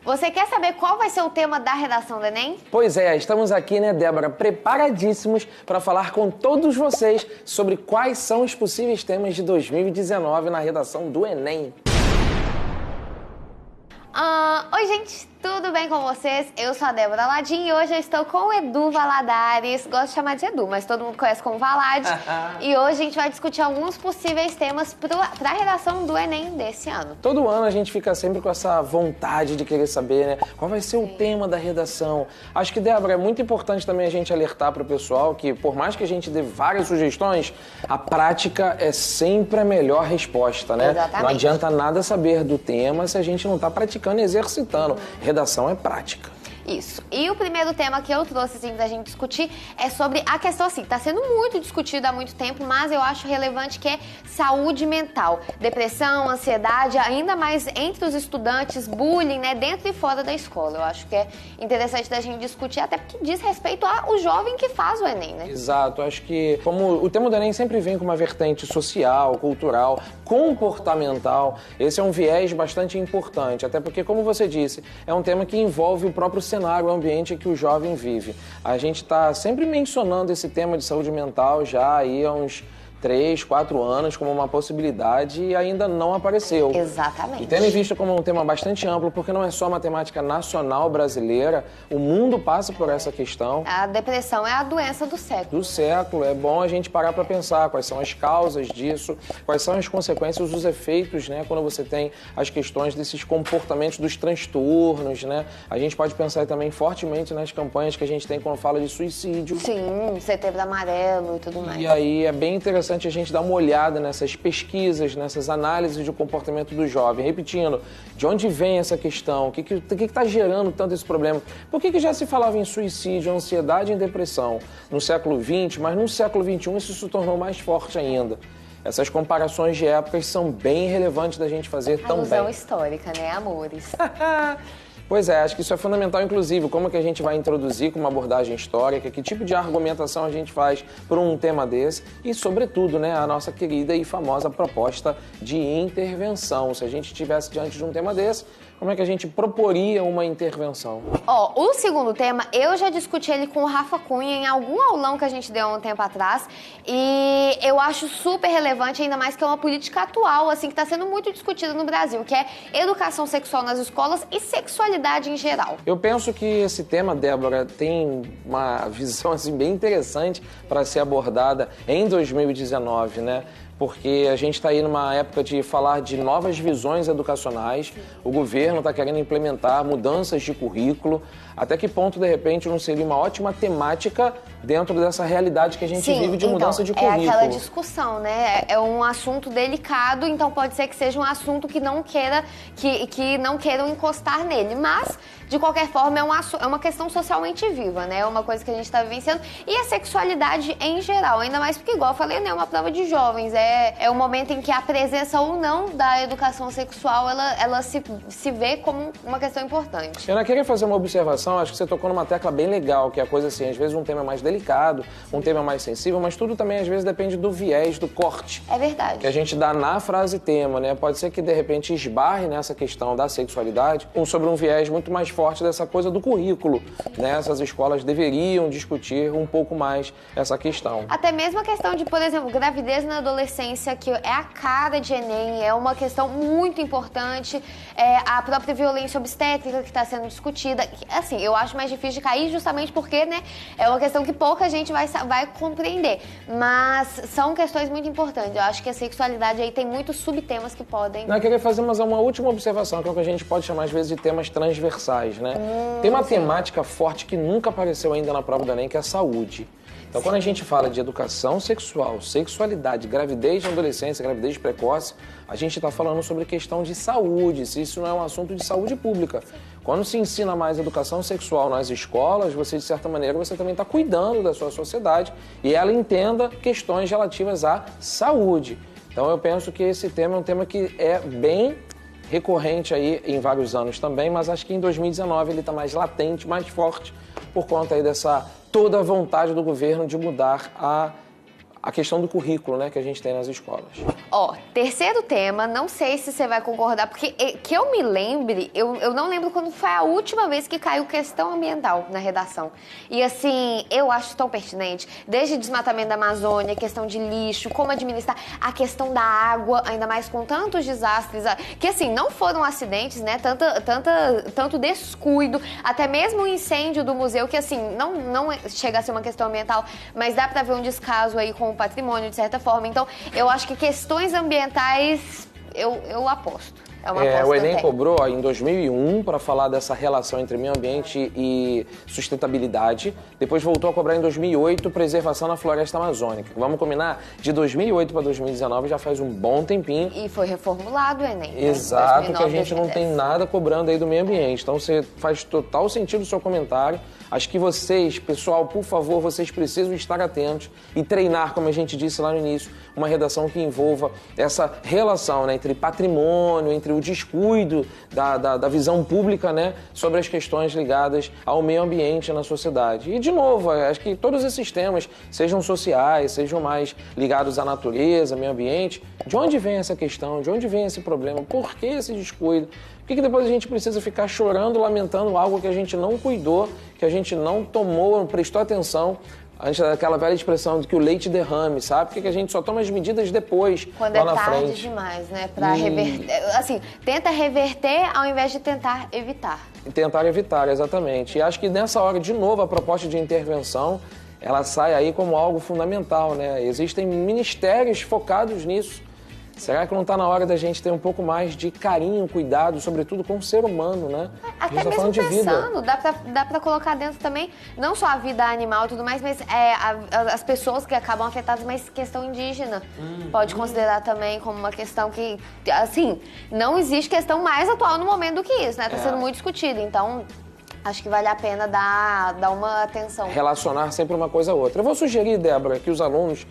Você quer saber qual vai ser o tema da redação do Enem? Pois é, estamos aqui, né, Débora, preparadíssimos para falar com todos vocês sobre quais são os possíveis temas de 2019 na redação do Enem. Oi, gente, tudo bem com vocês? Eu sou a Débora Ladim e hoje eu estou com o Edu Valadares. Gosto de chamar de Edu, mas todo mundo conhece como Valad. E hoje a gente vai discutir alguns possíveis temas para a redação do Enem desse ano. Todo ano a gente fica sempre com essa vontade de querer saber, né, qual vai ser o tema da redação. Acho que, Débora, é muito importante também a gente alertar para o pessoal que, por mais que a gente dê várias sugestões, a prática é sempre a melhor resposta, né? Exatamente. Não adianta nada saber do tema se a gente não está praticando e exercitando. Redação é prática. Isso. E o primeiro tema que eu trouxe, assim, pra gente discutir é sobre a questão, assim, que tá sendo muito discutida há muito tempo, mas eu acho relevante, que é saúde mental. Depressão, ansiedade, ainda mais entre os estudantes, bullying, né, dentro e fora da escola. Eu acho que é interessante da gente discutir, até porque diz respeito ao jovem que faz o Enem, né? Exato. Acho que, como o tema do Enem sempre vem com uma vertente social, cultural, comportamental, esse é um viés bastante importante, até porque, como você disse, é um tema que envolve o próprio cenário, o ambiente em que o jovem vive. A gente está sempre mencionando esse tema de saúde mental já aí há uns 3, 4 anos como uma possibilidade e ainda não apareceu. Exatamente. E tendo em vista como um tema bastante amplo, porque não é só uma temática nacional brasileira, o mundo passa por essa questão. A depressão é a doença do século. Do século. É bom a gente parar para pensar quais são as causas disso, quais são as consequências, os efeitos, né, quando você tem as questões desses comportamentos, dos transtornos, né? A gente pode pensar também fortemente nas campanhas que a gente tem quando fala de suicídio. Sim, Setembro Amarelo e tudo mais. E aí é bem interessante a gente dar uma olhada nessas pesquisas, nessas análises de comportamento do jovem. Repetindo, de onde vem essa questão? O que está gerando tanto esse problema? Por que já se falava em suicídio, ansiedade e depressão no século XX, mas no século XXI isso se tornou mais forte ainda? Essas comparações de épocas são bem relevantes da gente fazer também. Alusão histórica, né, amores? Pois é, acho que isso é fundamental, inclusive, como que a gente vai introduzir com uma abordagem histórica, que tipo de argumentação a gente faz para um tema desse e, sobretudo, né, a nossa querida e famosa proposta de intervenção. Se a gente estivesse diante de um tema desse, como é que a gente proporia uma intervenção? O segundo tema, eu já discuti ele com o Rafa Cunha em algum aulão que a gente deu há um tempo atrás e eu acho super relevante, ainda mais que é uma política atual, assim, que está sendo muito discutida no Brasil, que é educação sexual nas escolas e sexualidade em geral. Eu penso que esse tema, Débora, tem uma visão assim, bem interessante para ser abordada em 2019, né? Porque a gente está aí numa época de falar de novas visões educacionais, o governo está querendo implementar mudanças de currículo. Até que ponto, de repente, não seria uma ótima temática dentro dessa realidade que a gente vive de mudança de currículo? É aquela discussão, né? É um assunto delicado, então pode ser que seja um assunto que não queiram encostar nele, mas de qualquer forma é uma questão socialmente viva, né? É uma coisa que a gente está vivenciando. E a sexualidade em geral, ainda mais porque, igual eu falei, né, é uma prova de jovens, é o momento em que a presença ou não da educação sexual, ela se vê como uma questão importante. Eu não queria fazer uma observação, acho que você tocou numa tecla bem legal, que é a coisa assim, às vezes um tema mais delicado, um tema mais sensível, mas tudo também às vezes depende do viés, do corte. É verdade. Que a gente dá na frase tema, né? Pode ser que de repente esbarre nessa questão da sexualidade sobre um viés muito mais forte dessa coisa do currículo, né? Essas escolas deveriam discutir um pouco mais essa questão. Até mesmo a questão de, por exemplo, gravidez na adolescência, que é a cara de Enem, é uma questão muito importante, a própria violência obstétrica que está sendo discutida. Assim, eu acho mais difícil de cair justamente porque, né, é uma questão que pouca gente vai compreender. Mas são questões muito importantes. Eu acho que a sexualidade aí tem muitos subtemas que podem... Eu queria fazer uma última observação, que é o que a gente pode chamar às vezes de temas transversais, né? Tem uma temática forte que nunca apareceu ainda na prova do Enem, que é a saúde. Então, quando a gente fala de educação sexual, sexualidade, gravidez de adolescência, gravidez precoce, a gente está falando sobre questão de saúde, se isso não é um assunto de saúde pública. Quando se ensina mais educação sexual nas escolas, você, de certa maneira, você também está cuidando da sua sociedade e ela entenda questões relativas à saúde. Então, eu penso que esse tema é um tema que é bem recorrente aí em vários anos também, mas acho que em 2019 ele está mais latente, mais forte, por conta aí dessa toda a vontade do governo de mudar a questão do currículo, né, que a gente tem nas escolas. Ó, terceiro tema, não sei se você vai concordar, porque que eu me lembre, eu não lembro quando foi a última vez que caiu questão ambiental na redação. E assim, eu acho tão pertinente, desde desmatamento da Amazônia, questão de lixo, como administrar, a questão da água, ainda mais com tantos desastres, que assim, não foram acidentes, né, tanto descuido, até mesmo o incêndio do museu, que assim, não chega a ser uma questão ambiental, mas dá pra ver um descaso aí com o patrimônio, de certa forma. Então, eu acho que questões ambientais, eu aposto. É uma aposta o Enem cobrou em 2001 para falar dessa relação entre meio ambiente e sustentabilidade. Depois voltou a cobrar em 2008 preservação na floresta amazônica. Vamos combinar? De 2008 para 2019 já faz um bom tempinho. E foi reformulado o Enem. Exato, 2009, que a gente 2010. Não tem nada cobrando aí do meio ambiente. Então, faz total sentido o seu comentário. Acho que vocês, pessoal, por favor, vocês precisam estar atentos e treinar, como a gente disse lá no início, uma redação que envolva essa relação, né, entre patrimônio, entre o descuido da visão pública, né, sobre as questões ligadas ao meio ambiente na sociedade. E, de novo, acho que todos esses temas, sejam sociais, sejam mais ligados à natureza, meio ambiente, de onde vem essa questão, de onde vem esse problema, por que esse descuido? Por que depois a gente precisa ficar chorando, lamentando algo que a gente não cuidou, que a gente não tomou, não prestou atenção? Antes daquela velha expressão de que o leite derrame, sabe? Porque a gente só toma as medidas depois, quando lá na frente. Quando é tarde frente. demais, né? Pra reverter. Assim, tenta reverter ao invés de tentar evitar. Tentar evitar, exatamente. E acho que nessa hora, de novo, a proposta de intervenção, ela sai aí como algo fundamental, né? Existem ministérios focados nisso. Será que não está na hora da gente ter um pouco mais de carinho, cuidado, sobretudo com o ser humano, né? Até mesmo pensando, dá pra colocar dentro também, não só a vida animal e tudo mais, mas as pessoas que acabam afetadas, mas questão indígena. Pode considerar também como uma questão que, assim, não existe questão mais atual no momento do que isso, né? Tá sendo muito discutida, então acho que vale a pena dar uma atenção. Relacionar sempre uma coisa a outra. Eu vou sugerir, Débora, que os alunos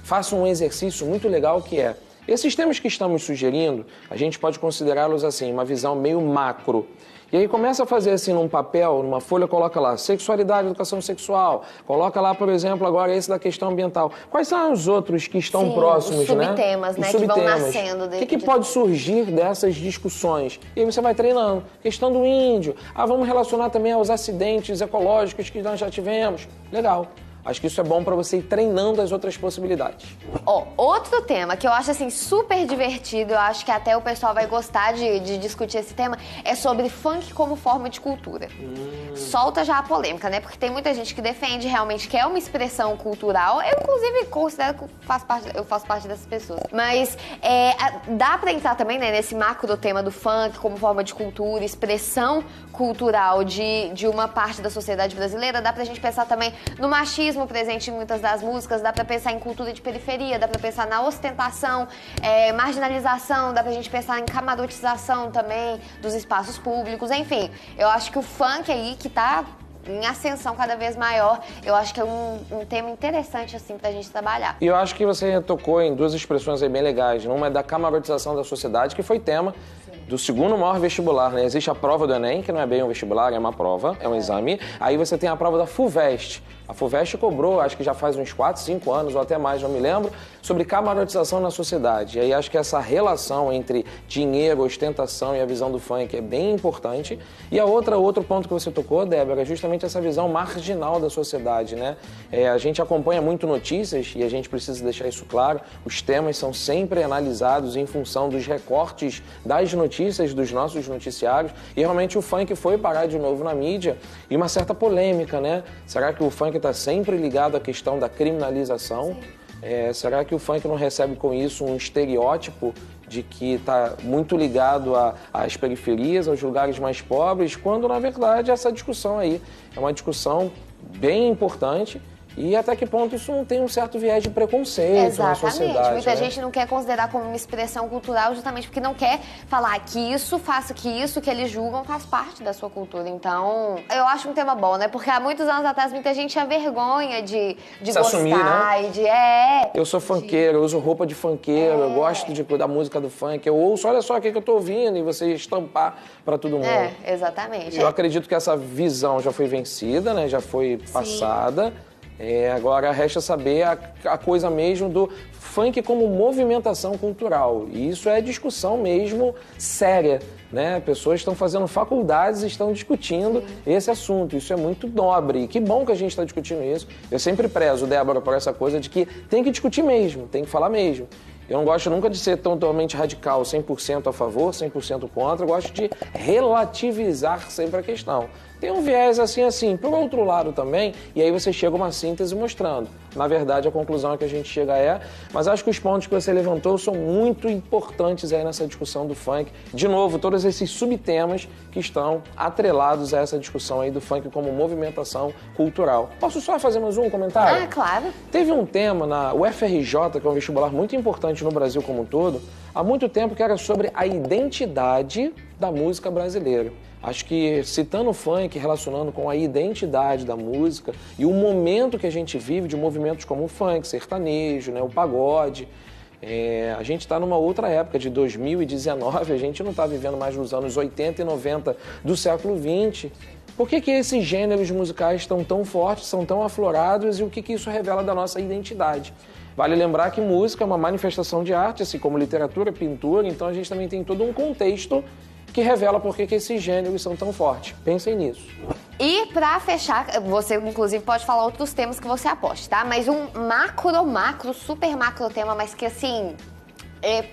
façam um exercício muito legal que é: esses temas que estamos sugerindo, a gente pode considerá-los assim, uma visão meio macro. E aí começa a fazer assim num papel, numa folha, coloca lá sexualidade, educação sexual, coloca lá, por exemplo, agora esse da questão ambiental. Quais são os outros que estão próximos, os subtemas, né? Que vão nascendo. O que pode surgir dessas discussões? E aí você vai treinando. Questão do índio. Vamos relacionar também aos acidentes ecológicos que nós já tivemos. Legal. Acho que isso é bom para você ir treinando as outras possibilidades. Outro tema que eu acho assim super divertido, eu acho que até o pessoal vai gostar de discutir esse tema, é sobre funk como forma de cultura. Solta já a polêmica, né? Porque tem muita gente que defende realmente que é uma expressão cultural. Eu, inclusive, considero que eu faço parte dessas pessoas. Mas dá para entrar também, né, nesse macro tema do funk como forma de cultura, expressão cultural de uma parte da sociedade brasileira. Dá pra gente pensar também no machismo presente em muitas das músicas, dá pra pensar em cultura de periferia, dá pra pensar na ostentação, marginalização, dá pra gente pensar em camarotização também dos espaços públicos, enfim. Eu acho que o funk aí, que tá em ascensão cada vez maior, eu acho que é um tema interessante, assim, pra gente trabalhar. E eu acho que você tocou em duas expressões aí bem legais. Uma é da camarotização da sociedade, que foi tema do segundo maior vestibular, né? Existe a prova do Enem, que não é bem um vestibular, é uma prova, é um exame. Aí você tem a prova da FUVEST. A FUVEST cobrou, acho que já faz uns 4, 5 anos, ou até mais, não me lembro, sobre camarotização na sociedade. E aí acho que essa relação entre dinheiro, ostentação e a visão do funk é bem importante. E outro ponto que você tocou, Débora, é justamente essa visão marginal da sociedade, né? A gente acompanha muito notícias, e a gente precisa deixar isso claro, os temas são sempre analisados em função dos recortes das notícias, dos nossos noticiários, e realmente o funk foi parar de novo na mídia, e uma certa polêmica, né? Será que o funk está sempre ligado à questão da criminalização? Será que o funk não recebe com isso um estereótipo de que está muito ligado às periferias, aos lugares mais pobres, quando na verdade essa discussão aí é uma discussão bem importante. E até que ponto isso não tem um certo viés de preconceito na sociedade. Muita gente não quer considerar como uma expressão cultural justamente porque não quer falar que isso, que eles julgam faz parte da sua cultura. Então, eu acho um tema bom, né? Porque há muitos anos atrás muita gente tinha vergonha de gostar assumir, né? E de... Eu sou funkeiro, eu uso roupa de funkeiro, eu gosto da música do funk, eu ouço, olha só o que eu tô ouvindo, e você estampar para todo mundo. Exatamente. Eu acredito que essa visão já foi vencida, né? Já foi passada. Agora resta saber a coisa mesmo do funk como movimentação cultural. E isso é discussão mesmo séria, né? Pessoas estão fazendo faculdades e estão discutindo esse assunto. Isso é muito nobre. E que bom que a gente está discutindo isso. Eu sempre prezo, Débora, por essa coisa de que tem que discutir mesmo, tem que falar mesmo. Eu não gosto nunca de ser totalmente radical, 100% a favor, 100% contra. Eu gosto de relativizar sempre a questão. Tem um viés assim. Por outro lado também, e aí você chega a uma síntese mostrando. Na verdade, a conclusão a que a gente chega mas acho que os pontos que você levantou são muito importantes aí nessa discussão do funk. De novo, todos esses subtemas que estão atrelados a essa discussão aí do funk como movimentação cultural. Posso só fazer mais um comentário? Ah, claro. Teve um tema na UFRJ, que é um vestibular muito importante no Brasil como um todo, há muito tempo, que era sobre a identidade da música brasileira. Acho que citando o funk, relacionando com a identidade da música e o momento que a gente vive de movimentos como o funk, sertanejo, né, o pagode. A gente está numa outra época, de 2019, a gente não está vivendo mais nos anos 80 e 90 do século XX. Por que esses gêneros musicais estão tão fortes, são tão aflorados e o que isso revela da nossa identidade? Vale lembrar que música é uma manifestação de arte, assim como literatura, pintura, então a gente também tem todo um contexto que revela por que esses gêneros são tão fortes. Pensem nisso. E pra fechar, você inclusive pode falar outros temas que você aposte, tá? Mas um super macro tema, mas que assim...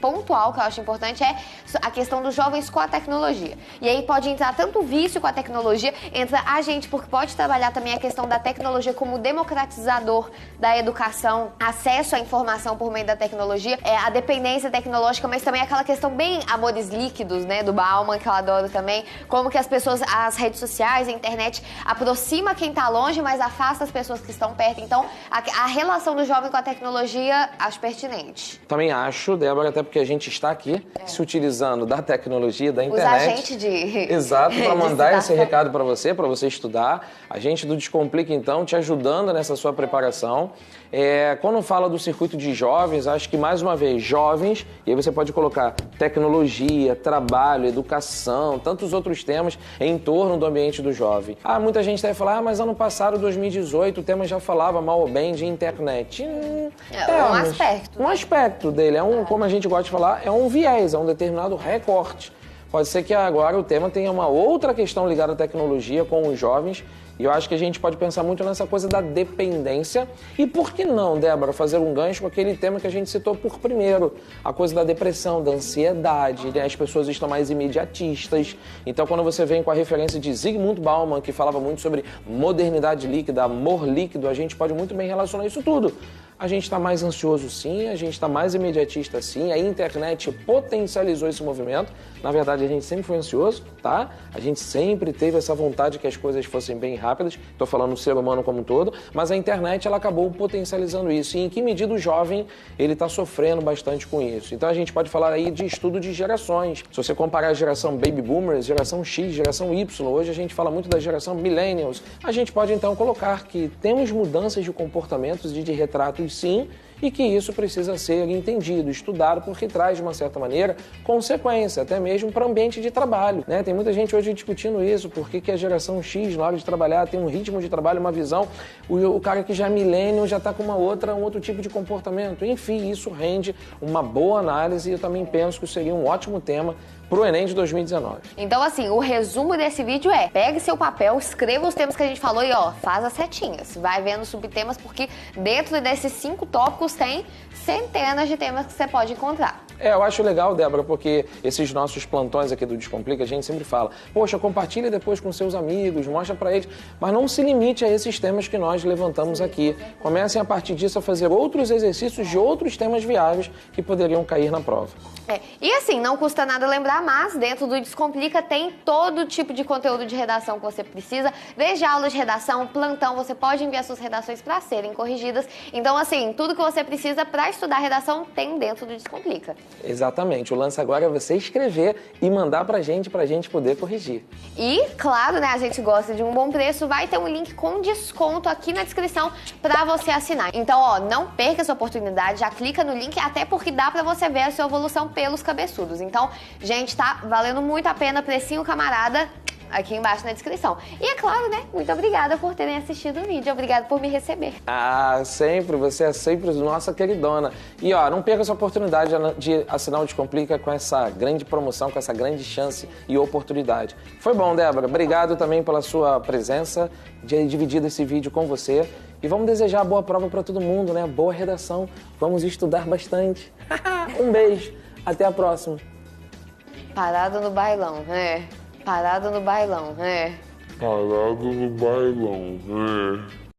pontual, que eu acho importante, é a questão dos jovens com a tecnologia. E aí pode entrar tanto o vício com a tecnologia, entra a gente, porque pode trabalhar também a questão da tecnologia como democratizador da educação, acesso à informação por meio da tecnologia, a dependência tecnológica, mas também aquela questão bem amores líquidos, né, do Bauman, que eu adoro também, como que as pessoas, as redes sociais, a internet, aproxima quem tá longe, mas afasta as pessoas que estão perto. Então, a relação do jovem com a tecnologia, acho pertinente. Também acho, Débora, até porque a gente está aqui se utilizando da tecnologia, da internet. Usar a gente de... Exato, para mandar esse recado para você estudar. A gente do Descomplica, então, te ajudando nessa sua preparação. Quando fala do circuito de jovens, acho que, mais uma vez, jovens, e aí você pode colocar tecnologia, trabalho, educação, tantos outros temas em torno do ambiente do jovem. Muita gente deve falar, mas ano passado, 2018, o tema já falava mal ou bem de internet. Um aspecto. Um aspecto dele, como a gente gosta de falar, é um viés, é um determinado recorte. Pode ser que agora o tema tenha uma outra questão ligada à tecnologia com os jovens, e eu acho que a gente pode pensar muito nessa coisa da dependência. E por que não, Débora, fazer um gancho com aquele tema que a gente citou por primeiro, a coisa da depressão, da ansiedade, né? As pessoas estão mais imediatistas. Então, quando você vem com a referência de Zygmunt Bauman, que falava muito sobre modernidade líquida, amor líquido, a gente pode muito bem relacionar isso tudo. A gente está mais ansioso sim, a gente está mais imediatista sim, a internet potencializou esse movimento. Na verdade, a gente sempre foi ansioso, tá? A gente sempre teve essa vontade que as coisas fossem bem rápidas, estou falando do ser humano como um todo, mas a internet ela acabou potencializando isso. E em que medida o jovem ele está sofrendo bastante com isso? Então a gente pode falar aí de estudo de gerações. Se você comparar a geração Baby Boomers, geração X, geração Y, hoje a gente fala muito da geração Millennials, a gente pode então colocar que temos mudanças de comportamentos e de retratos sim, e que isso precisa ser entendido, estudado, porque traz, de uma certa maneira, consequência, até mesmo para o ambiente de trabalho, né? Tem muita gente hoje discutindo isso, porque que a geração X, na hora de trabalhar, tem um ritmo de trabalho, uma visão, o cara que já é millennial já está com um outro tipo de comportamento. Enfim, isso rende uma boa análise e eu também penso que seria um ótimo tema pro Enem de 2019. Então, assim, o resumo desse vídeo é: pegue seu papel, escreva os temas que a gente falou e, faz as setinhas. Vai vendo subtemas, porque dentro desses 5 tópicos tem centenas de temas que você pode encontrar. Eu acho legal, Débora, porque esses nossos plantões aqui do Descomplica, a gente sempre fala, poxa, compartilha depois com seus amigos, mostra pra eles, mas não se limite a esses temas que nós levantamos aqui. Comecem a partir disso a fazer outros exercícios de outros temas viáveis que poderiam cair na prova. E assim, não custa nada lembrar, mas dentro do Descomplica tem todo tipo de conteúdo de redação que você precisa, desde aula de redação, plantão, você pode enviar suas redações para serem corrigidas. Então, assim, tudo que você precisa para estudar redação tem dentro do Descomplica. Exatamente. O lance agora é você escrever e mandar pra gente poder corrigir. E, claro, né, a gente gosta de um bom preço, vai ter um link com desconto aqui na descrição pra você assinar. Então, não perca essa oportunidade, já clica no link, até porque dá pra você ver a sua evolução pelos cabeçudos. Então, gente, tá valendo muito a pena, precinho camarada, aqui embaixo na descrição. E é claro, né? Muito obrigada por terem assistido o vídeo. Obrigada por me receber. Ah, sempre. Você é sempre nossa queridona. E ó, não perca essa oportunidade de assinar o Descomplica com essa grande promoção, com essa grande chance e oportunidade. Foi bom, Débora. Obrigado também pela sua presença, de dividir esse vídeo com você. E vamos desejar boa prova para todo mundo, né? Boa redação. Vamos estudar bastante. Um beijo. Até a próxima. Parado no bailão, né? Parado no bailão, né? Parado no bailão,